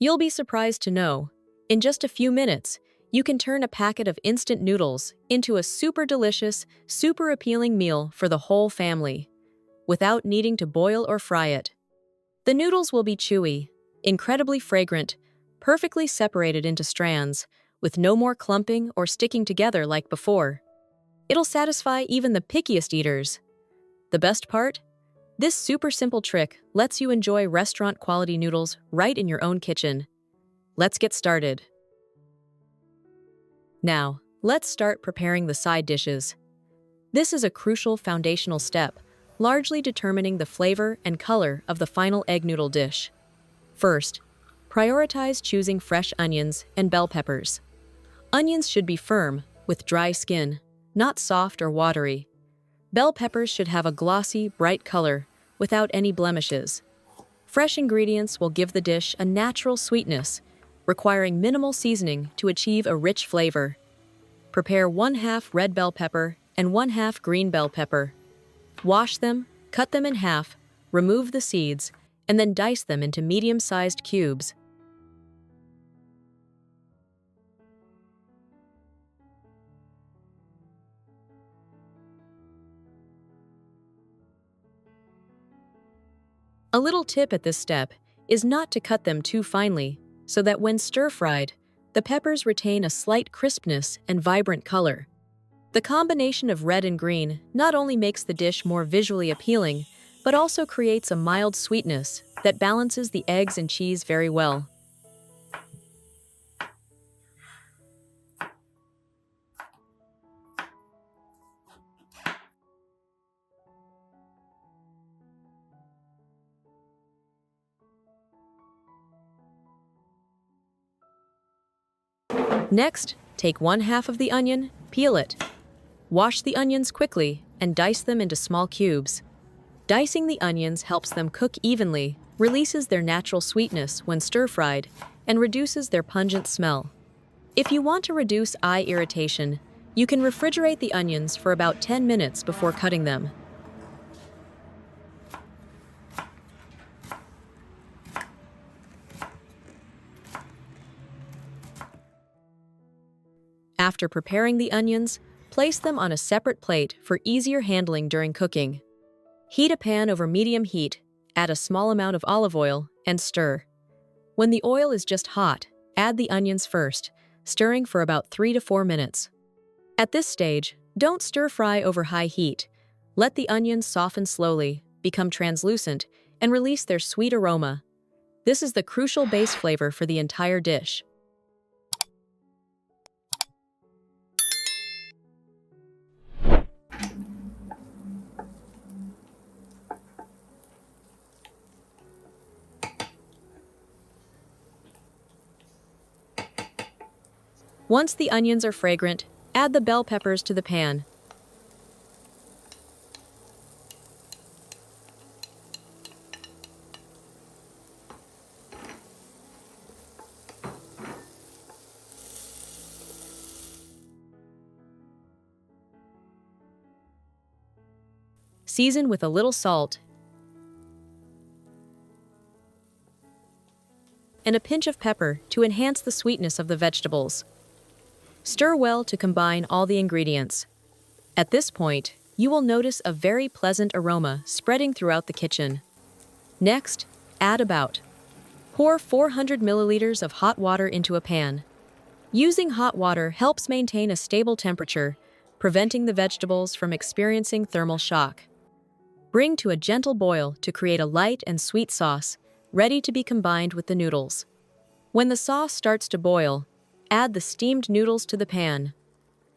You'll be surprised to know, in just a few minutes, you can turn a packet of instant noodles into a super delicious, super appealing meal for the whole family, without needing to boil or fry it. The noodles will be chewy, incredibly fragrant, perfectly separated into strands, with no more clumping or sticking together like before. It'll satisfy even the pickiest eaters. The best part? This super simple trick lets you enjoy restaurant-quality noodles right in your own kitchen. Let's get started. Now, let's start preparing the side dishes. This is a crucial foundational step, largely determining the flavor and color of the final egg noodle dish. First, prioritize choosing fresh onions and bell peppers. Onions should be firm, with dry skin, not soft or watery. Bell peppers should have a glossy, bright color, without any blemishes. Fresh ingredients will give the dish a natural sweetness, requiring minimal seasoning to achieve a rich flavor. Prepare 1/2 red bell pepper and 1/2 green bell pepper. Wash them, cut them in half, remove the seeds, and then dice them into medium-sized cubes. A little tip at this step is not to cut them too finely, so that when stir-fried, the peppers retain a slight crispness and vibrant color. The combination of red and green not only makes the dish more visually appealing, but also creates a mild sweetness that balances the eggs and cheese very well. Next, take 1/2 of the onion, peel it. Wash the onions quickly and dice them into small cubes. Dicing the onions helps them cook evenly, releases their natural sweetness when stir-fried, and reduces their pungent smell. If you want to reduce eye irritation, you can refrigerate the onions for about 10 minutes before cutting them. After preparing the onions, place them on a separate plate for easier handling during cooking. Heat a pan over medium heat, add a small amount of olive oil, and stir. When the oil is just hot, add the onions first, stirring for about 3 to 4 minutes. At this stage, don't stir-fry over high heat. Let the onions soften slowly, become translucent, and release their sweet aroma. This is the crucial base flavor for the entire dish. Once the onions are fragrant, add the bell peppers to the pan. Season with a little salt and a pinch of pepper to enhance the sweetness of the vegetables. Stir well to combine all the ingredients. At this point, you will notice a very pleasant aroma spreading throughout the kitchen. Next, add about. Pour 400 milliliters of hot water into a pan. Using hot water helps maintain a stable temperature, preventing the vegetables from experiencing thermal shock. Bring to a gentle boil to create a light and sweet sauce, ready to be combined with the noodles. When the sauce starts to boil, add the steamed noodles to the pan.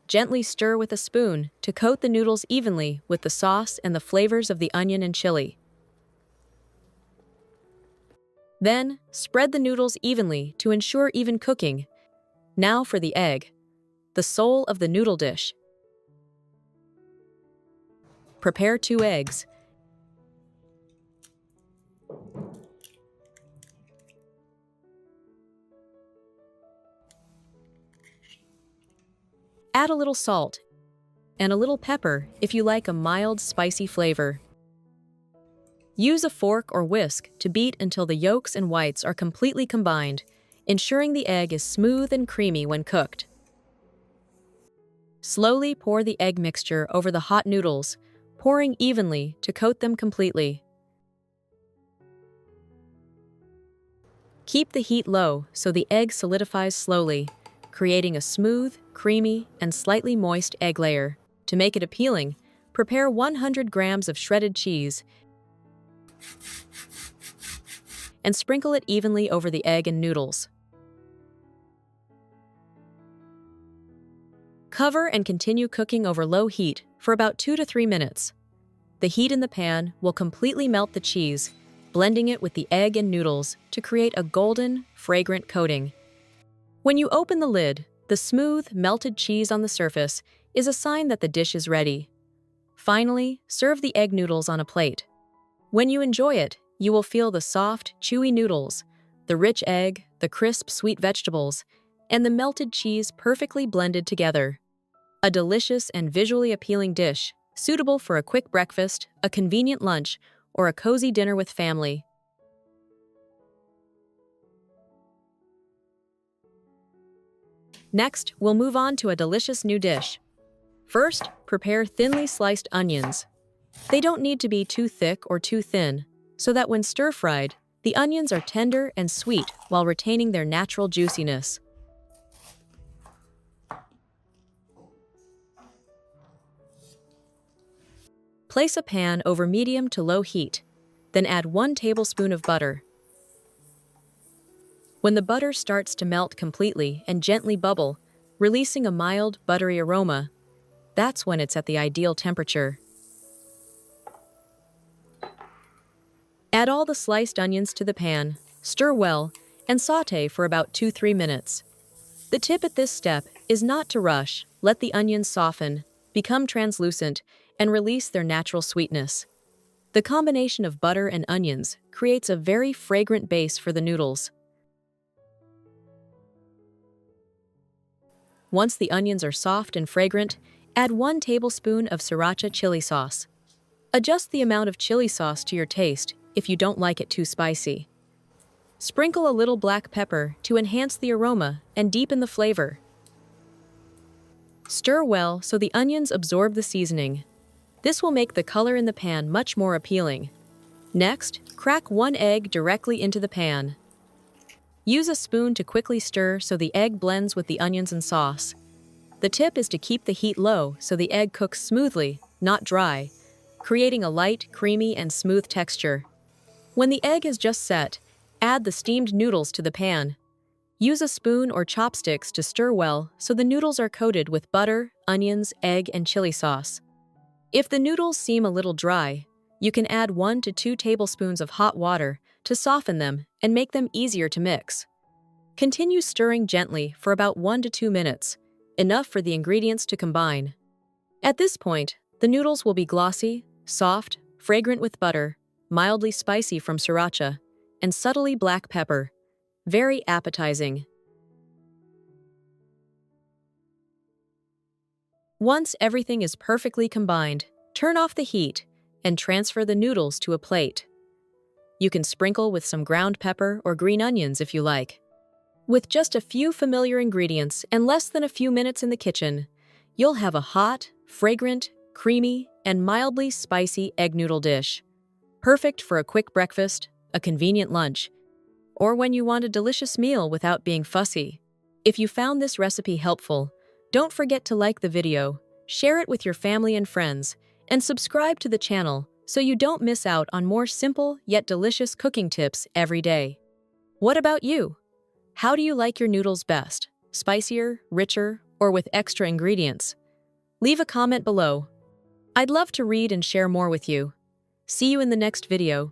Gently stir with a spoon to coat the noodles evenly with the sauce and the flavors of the onion and chili. Then, spread the noodles evenly to ensure even cooking. Now for the egg, the soul of the noodle dish. Prepare 2 eggs. Add a little salt and a little pepper if you like a mild, spicy flavor. Use a fork or whisk to beat until the yolks and whites are completely combined, ensuring the egg is smooth and creamy when cooked. Slowly pour the egg mixture over the hot noodles, pouring evenly to coat them completely. Keep the heat low so the egg solidifies slowly, creating a smooth, creamy, and slightly moist egg layer. To make it appealing, prepare 100 grams of shredded cheese and sprinkle it evenly over the egg and noodles. Cover and continue cooking over low heat for about 2 to 3 minutes. The heat in the pan will completely melt the cheese, blending it with the egg and noodles to create a golden, fragrant coating. When you open the lid, the smooth, melted cheese on the surface is a sign that the dish is ready. Finally, serve the egg noodles on a plate. When you enjoy it, you will feel the soft, chewy noodles, the rich egg, the crisp, sweet vegetables, and the melted cheese perfectly blended together. A delicious and visually appealing dish, suitable for a quick breakfast, a convenient lunch, or a cozy dinner with family. Next, we'll move on to a delicious new dish. First, prepare thinly sliced onions. They don't need to be too thick or too thin, so that when stir-fried, the onions are tender and sweet while retaining their natural juiciness. Place a pan over medium to low heat, then add 1 tablespoon of butter. When the butter starts to melt completely and gently bubble, releasing a mild, buttery aroma, that's when it's at the ideal temperature. Add all the sliced onions to the pan, stir well, and sauté for about 2-3 minutes. The tip at this step is not to rush. Let the onions soften, become translucent, and release their natural sweetness. The combination of butter and onions creates a very fragrant base for the noodles. Once the onions are soft and fragrant, add 1 tablespoon of Sriracha chili sauce. Adjust the amount of chili sauce to your taste if you don't like it too spicy. Sprinkle a little black pepper to enhance the aroma and deepen the flavor. Stir well so the onions absorb the seasoning. This will make the color in the pan much more appealing. Next, crack 1 egg directly into the pan. Use a spoon to quickly stir so the egg blends with the onions and sauce. The tip is to keep the heat low so the egg cooks smoothly, not dry, creating a light, creamy, and smooth texture. When the egg is just set, add the steamed noodles to the pan. Use a spoon or chopsticks to stir well so the noodles are coated with butter, onions, egg, and chili sauce. If the noodles seem a little dry, you can add 1 to 2 tablespoons of hot water to soften them and make them easier to mix. Continue stirring gently for about 1 to 2 minutes, enough for the ingredients to combine. At this point, the noodles will be glossy, soft, fragrant with butter, mildly spicy from sriracha, and subtly black pepper. Very appetizing. Once everything is perfectly combined, turn off the heat and transfer the noodles to a plate. You can sprinkle with some ground pepper or green onions if you like. With just a few familiar ingredients and less than a few minutes in the kitchen, you'll have a hot, fragrant, creamy, and mildly spicy egg noodle dish. Perfect for a quick breakfast, a convenient lunch, or when you want a delicious meal without being fussy. If you found this recipe helpful, don't forget to like the video, share it with your family and friends, and subscribe to the channel so you don't miss out on more simple yet delicious cooking tips every day. What about you? How do you like your noodles best? Spicier, richer, or with extra ingredients? Leave a comment below. I'd love to read and share more with you. See you in the next video.